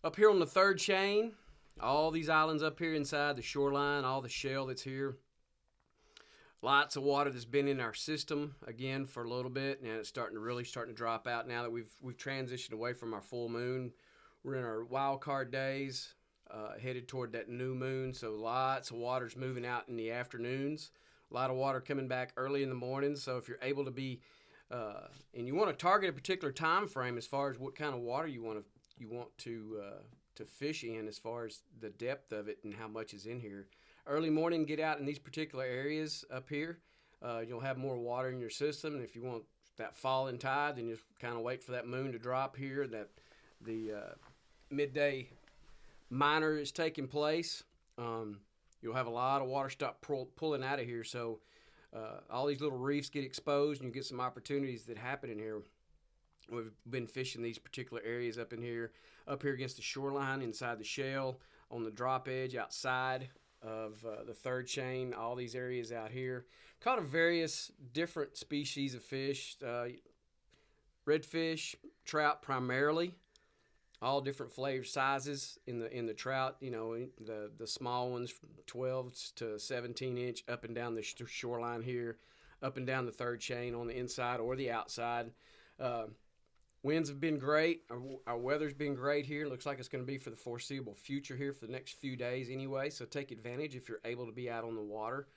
Up here on the third chain, all these islands up here inside the shoreline, all the shell that's here. Lots of water that's been in our system again for a little bit, and it's starting to drop out now that we've transitioned away from our full moon. We're in our wild card days, headed toward that new moon, so lots of water's moving out in the afternoons. A lot of water coming back early in the morning. So if you're able to be, and you want to target a particular time frame as far as what kind of water you want to fish in, as far as the depth of it and how much is in here. Early morning, get out in these particular areas up here. You'll have more water in your system, and if you want that falling tide, then just kind of wait for that moon to drop here. That the midday minor is taking place. You'll have a lot of water stop pulling out of here, so all these little reefs get exposed, and you get some opportunities that happen in here. We've been fishing these particular areas up here against the shoreline, inside the shell, on the drop edge, outside of the third chain, all these areas out here. Caught a various different species of fish, redfish, trout primarily, all different flavor sizes in the trout. You know, the small ones from 12 to 17 inch up and down the shoreline here, up and down the third chain on the inside or the outside. Winds have been great. Our weather's been great here. Looks like it's going to be for the foreseeable future here for the next few days anyway, so take advantage if you're able to be out on the water.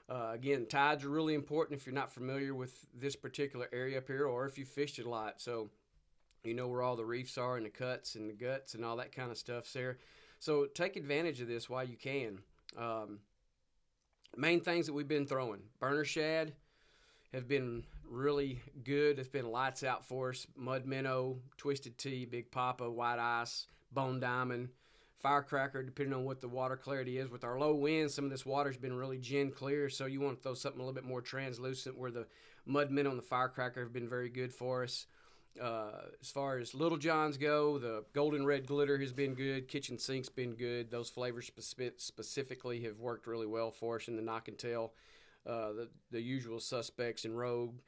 Again, tides are really important if you're not familiar with this particular area up here, or if you fished it a lot. So you know where all the reefs are and the cuts and the guts and all that kind of stuff's there. So take advantage of this while you can. Main things that we've been throwing. Burner shad have been really good. It's been lights out for us. Mud minnow, twisted tea, big papa, white ice, bone diamond, firecracker, depending on what the water clarity is. With our low winds, some of this water's been really gin clear, so you want to throw something a little bit more translucent, where the mud minnow and the firecracker have been very good for us. As far as Little Johns go, the golden red glitter has been good. Kitchen sink's been good. Those flavors specifically have worked really well for us in the knock and tail. The usual suspects in Rogue,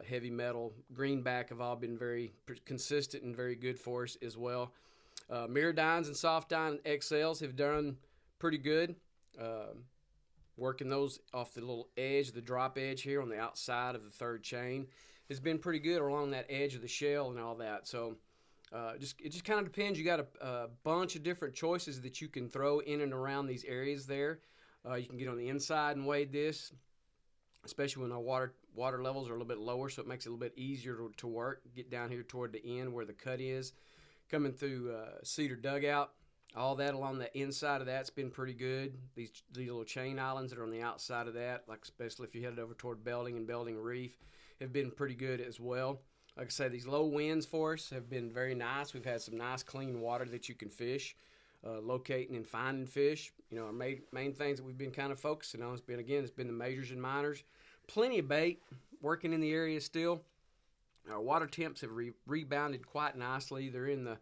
heavy metal, greenback have all been very consistent and very good for us as well. Mirrodines and soft dine XLs have done pretty good. Working those off the little edge, the drop edge here on the outside of the third chain has been pretty good, or along that edge of the shell and all that. So it just kind of depends. You got a bunch of different choices that you can throw in and around these areas there. You can get on the inside and wade this, especially when our water levels are a little bit lower, so it makes it a little bit easier to work. Get down here toward the end where the cut is, coming through Cedar Dugout. All that along the inside of that's been pretty good. These little chain islands that are on the outside of that, like especially if you headed over toward Belding and Belding Reef, have been pretty good as well. Like I say, these low winds for us have been very nice. We've had some nice clean water that you can fish. Locating and finding fish, you know, our main things that we've been kind of focusing on has been the majors and minors. Plenty of bait working in the area still. Our water temps have rebounded quite nicely. They're in the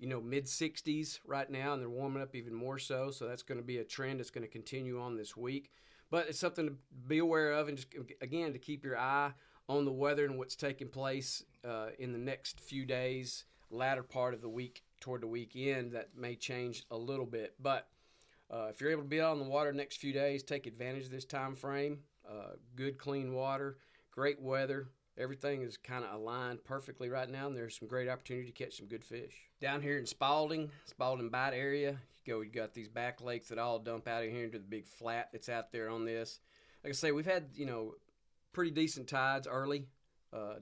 mid 60s right now, and they're warming up even more so. So that's going to be a trend that's going to continue on this week. But it's something to be aware of, and just again to keep your eye on the weather and what's taking place in the next few days, latter part of the week. Toward the weekend, that may change a little bit, but if you're able to be out on the water the next few days, take advantage of this time frame. Good clean water, great weather, everything is kind of aligned perfectly right now, and there's some great opportunity to catch some good fish. Down here in Spalding Bight area, you got these back lakes that all dump out of here into the big flat that's out there on this. Like I say, we've had pretty decent tides early,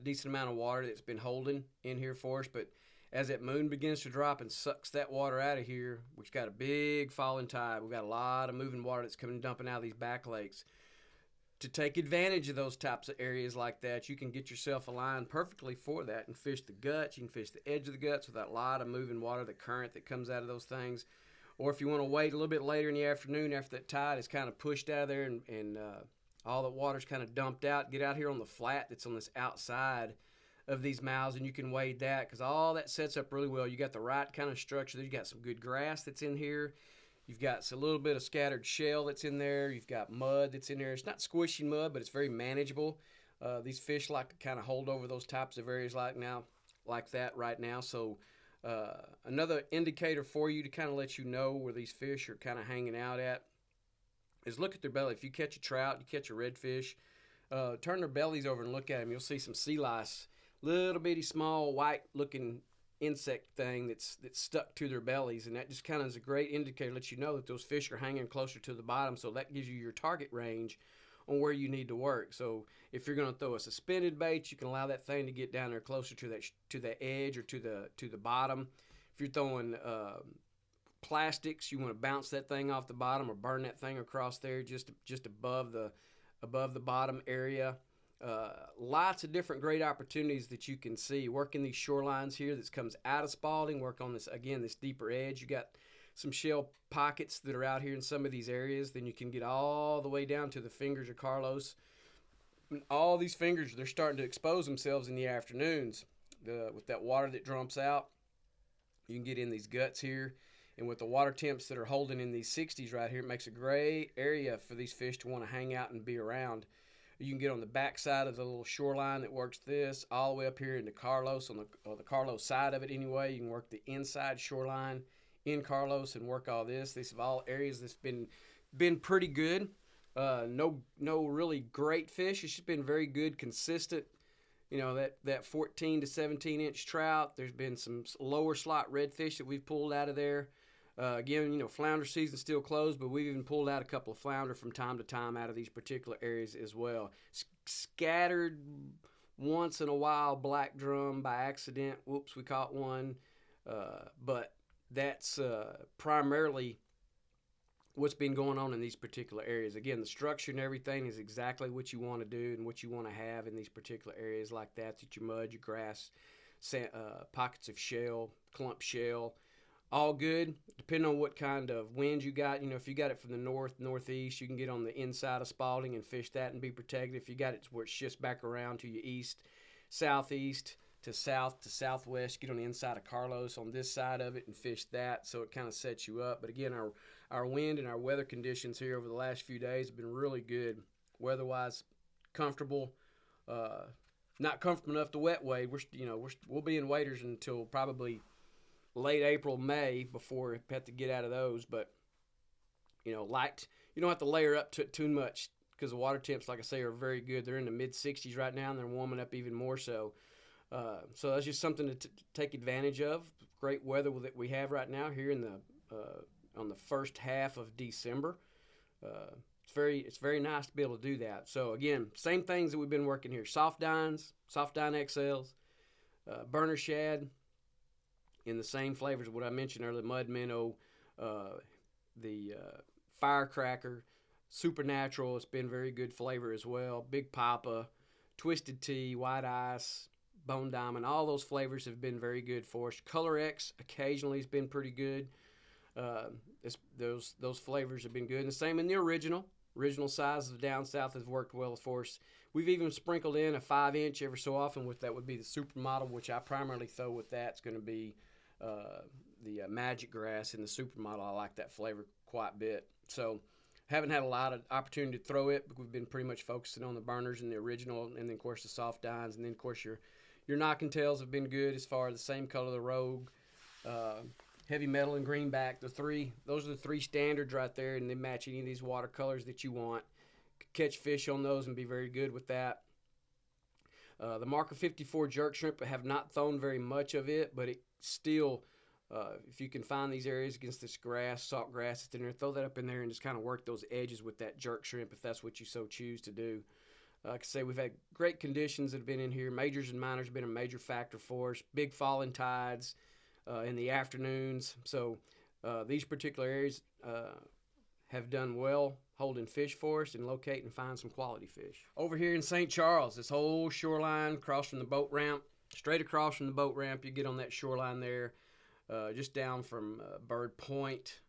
decent amount of water that's been holding in here for us, but as that moon begins to drop and sucks that water out of here, we've got a big falling tide. We've got a lot of moving water that's coming dumping out of these back lakes. To take advantage of those types of areas like that, you can get yourself aligned perfectly for that and fish the guts. You can fish the edge of the guts with that lot of moving water, the current that comes out of those things. Or if you want to wait a little bit later in the afternoon after that tide is kind of pushed out of there and all the water's kind of dumped out, get out here on the flat that's on this outside of these mouths, and you can wade that, because all that sets up really well. You got the right kind of structure. You got some good grass that's in here. You've got a little bit of scattered shell that's in there. You've got mud that's in there. It's not squishy mud, but it's very manageable. These fish like to kind of hold over those types of areas like that right now. So Another indicator for you to kind of let you know where these fish are kind of hanging out at is look at their belly. If you catch a trout, you catch a redfish, turn their bellies over and look at them. You'll see some sea lice, little bitty small white looking insect thing that's stuck to their bellies, and that just kind of is a great indicator, lets you know that those fish are hanging closer to the bottom. So that gives you your target range on where you need to work. So if you're going to throw a suspended bait, you can allow that thing to get down there closer to that edge or to the bottom. If you're throwing plastics, you want to bounce that thing off the bottom or burn that thing across there just above the bottom area. Lots of different great opportunities that you can see working these shorelines here. That comes out of Spalding. Work on this again, this deeper edge. You got some shell pockets that are out here in some of these areas. Then you can get all the way down to the fingers of Carlos. And all these fingers, they're starting to expose themselves in the afternoons. With that water that dumps out, you can get in these guts here. And with the water temps that are holding in these 60s right here, it makes a great area for these fish to want to hang out and be around. You can get on the back side of the little shoreline that works this all the way up here into Carlos, on the Carlos side of it anyway. You can work the inside shoreline in Carlos and work all this. These are all areas that's been pretty good. No really great fish. It's just been very good, consistent. You know, that 14 to 17 inch trout. There's been some lower slot redfish that we've pulled out of there. Again, you know, flounder season's still closed, but we've even pulled out a couple of flounder from time to time out of these particular areas as well. Scattered once in a while black drum by accident. Whoops, we caught one. But that's primarily what's been going on in these particular areas. Again, the structure and everything is exactly what you want to do and what you want to have in these particular areas like that. That your mud, your grass, pockets of shell, clump shell. All good, depending on what kind of wind you got. You know, if you got it from the northeast, you can get on the inside of Spalding and fish that and be protected. If you got it where it shifts back around to your east, southeast, to south, to southwest, get on the inside of Carlos on this side of it and fish that. So it kind of sets you up. But again, our wind and our weather conditions here over the last few days have been really good. Weather-wise, comfortable. Not comfortable enough to wet wade. We'll be in waders until probably late April, May before we have to get out of those. But, you know, you don't have to layer up too much because the water temps, like I say, are very good. They're in the mid-60s right now, and they're warming up even more so. So that's just something to take advantage of. Great weather that we have right now here on the first half of December. It's very nice to be able to do that. So, again, same things that we've been working here. Soft dine XLs, burner shad, in the same flavors of what I mentioned earlier, mud minnow, the firecracker, supernatural. It's been very good flavor as well. Big Papa, twisted tea, white ice, bone diamond. All those flavors have been very good for us. Color X occasionally has been pretty good. Those flavors have been good. And the same in the original sizes of down south has worked well for us. We've even sprinkled in a 5-inch every so often with that would be the supermodel, which I primarily throw with that. It's going to be the magic grass in the supermodel. I like that flavor quite a bit. So haven't had a lot of opportunity to throw it, but we've been pretty much focusing on the burners and the original, and then of course the soft dines, and then of course your knock and tails have been good as far as the same color, the Rogue, heavy metal and greenback. Those are the three standards right there, and they match any of these watercolors that you want. Catch fish on those and be very good with that. The Marker 54 jerk shrimp, I have not thrown very much of it, but it still, if you can find these areas against this grass, salt grass that's in there, throw that up in there and just kind of work those edges with that jerk shrimp if that's what you so choose to do. Like I say, we've had great conditions that have been in here. Majors and minors have been a major factor for us. Big falling tides in the afternoons. So these particular areas have done well holding fish for us and locate and find some quality fish. Over here in St. Charles, this whole shoreline across from the boat ramp, straight across from the boat ramp, you get on that shoreline there, just down from Bird Point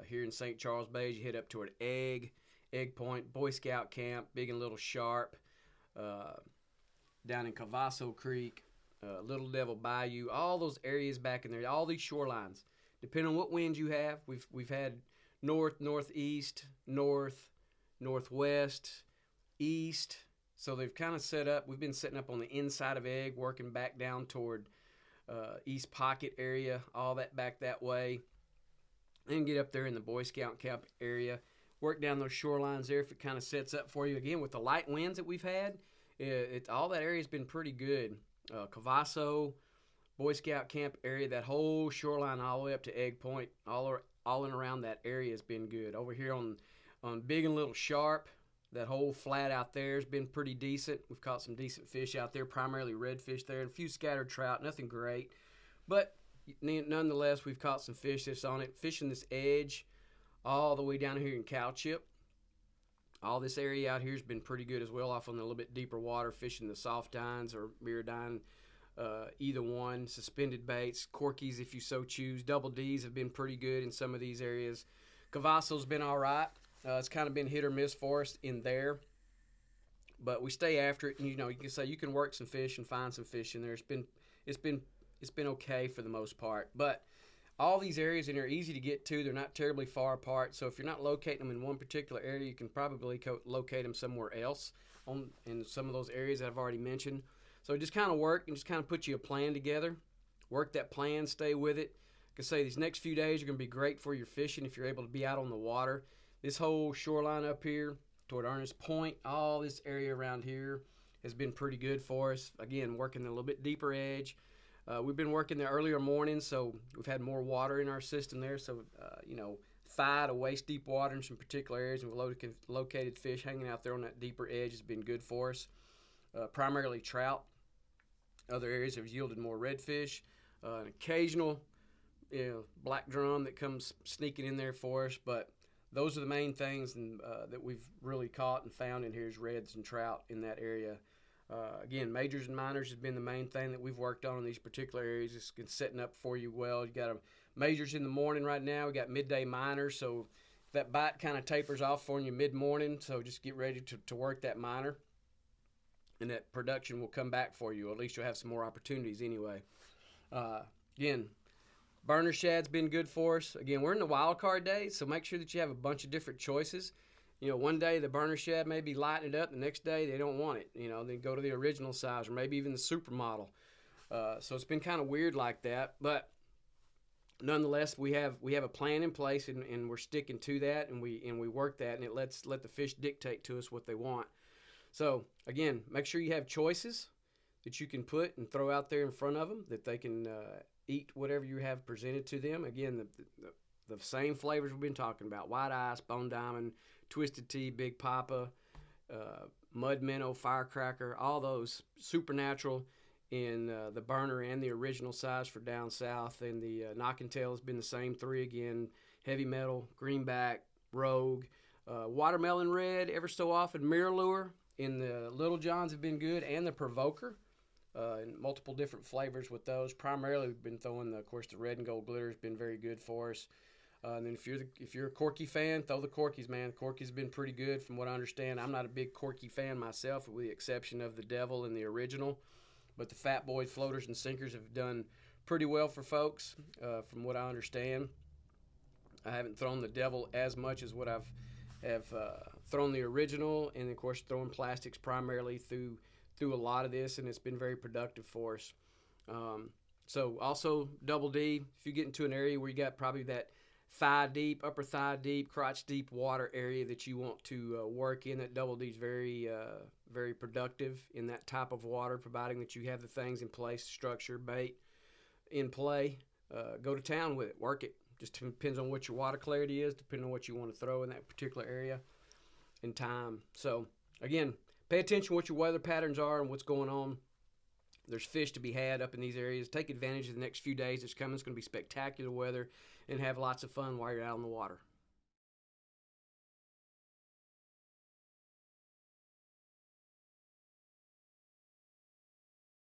here in St. Charles Bay. You head up toward Egg Point, Boy Scout Camp, Big and Little Sharp, down in Cavasso Creek, Little Devil Bayou, all those areas back in there, all these shorelines. Depending on what winds you have, we've had north, northeast, north, northwest, east. So they've kind of set up. We've been setting up on the inside of Egg, working back down toward East Pocket area, all that back that way. And get up there in the Boy Scout camp area. Work down those shorelines there if it kind of sets up for you. Again, with the light winds that we've had, all that area has been pretty good. Cavasso, Boy Scout camp area, that whole shoreline all the way up to Egg Point, all and around that area has been good. Over here on Big and Little Sharp, that whole flat out there has been pretty decent. We've caught some decent fish out there, primarily redfish there, and a few scattered trout, nothing great. But nonetheless, we've caught some fish that's on it. Fishing this edge all the way down here in Cowchip. All this area out here has been pretty good as well, off on a little bit deeper water, fishing the soft dines or mirrodine, either one. Suspended baits, corkies if you so choose. Double Ds have been pretty good in some of these areas. Cavasso's been all right. It's kind of been hit or miss for us in there, but we stay after it. And, you can say you can work some fish and find some fish in there. It's been okay for the most part, but all these areas in there are easy to get to. They're not terribly far apart, so if you're not locating them in one particular area, you can probably locate them somewhere else in some of those areas that I've already mentioned. So just kind of work and just kind of put you a plan together. Work that plan, stay with it. Like I say, these next few days are going to be great for your fishing if you're able to be out on the water. This whole shoreline up here toward Ernest Point, all this area around here has been pretty good for us. Again, working a little bit deeper edge. We've been working the earlier mornings, so we've had more water in our system there. So, thigh to waist deep water in some particular areas, and we've located fish hanging out there on that deeper edge has been good for us. Primarily trout. Other areas have yielded more redfish. An occasional, black drum that comes sneaking in there for us, but those are the main things that we've really caught and found in here is reds and trout in that area. Again, majors and minors has been the main thing that we've worked on in these particular areas. It's been setting up for you well. You got majors in the morning right now. We got midday minors, so that bite kind of tapers off for you mid-morning. So just get ready to work that minor, and that production will come back for you. At least you'll have some more opportunities anyway. Again, burner shad's been good for us. Again, we're in the wild card days, so make sure that you have a bunch of different choices. One day the burner shad may be lighting it up. The next day they don't want it. Then go to the original size or maybe even the supermodel. So it's been kind of weird like that. But nonetheless, we have a plan in place, and we're sticking to that, and we work that, and it let the fish dictate to us what they want. So again, make sure you have choices that you can put and throw out there in front of them that they can eat whatever you have presented to them. Again, the same flavors we've been talking about: white ice, bone diamond, twisted tea, big papa, mud minnow, firecracker, all those supernatural in the burner and the original size for down south. And the knocking tail has been the same three again: heavy metal, greenback, rogue, watermelon red, ever so often mirror lure. In the Little Johns have been good, and the provoker. In multiple different flavors with those. Primarily, we've been throwing, of course, the red and gold glitter has been very good for us. And then if you're a corky fan, throw the corkies, man. The corkies have been pretty good from what I understand. I'm not a big corky fan myself, with the exception of the Devil and the original. But the Fat Boy floaters and sinkers have done pretty well for folks, from what I understand. I haven't thrown the Devil as much as what I've thrown the original, and of course throwing plastics primarily through a lot of this, and it's been very productive for us. So also Double D, if you get into an area where you got probably that thigh deep, upper thigh deep, crotch deep water area that you want to work in, that Double D is very very productive in that type of water, providing that you have the things in place, structure, bait in play. Go to town with it, work it. Just depends on what your water clarity is, depending on what you want to throw in that particular area and time. So again, pay attention to what your weather patterns are and what's going on. There's fish to be had up in these areas. Take advantage of the next few days that's coming. It's going to be spectacular weather, and have lots of fun while you're out on the water.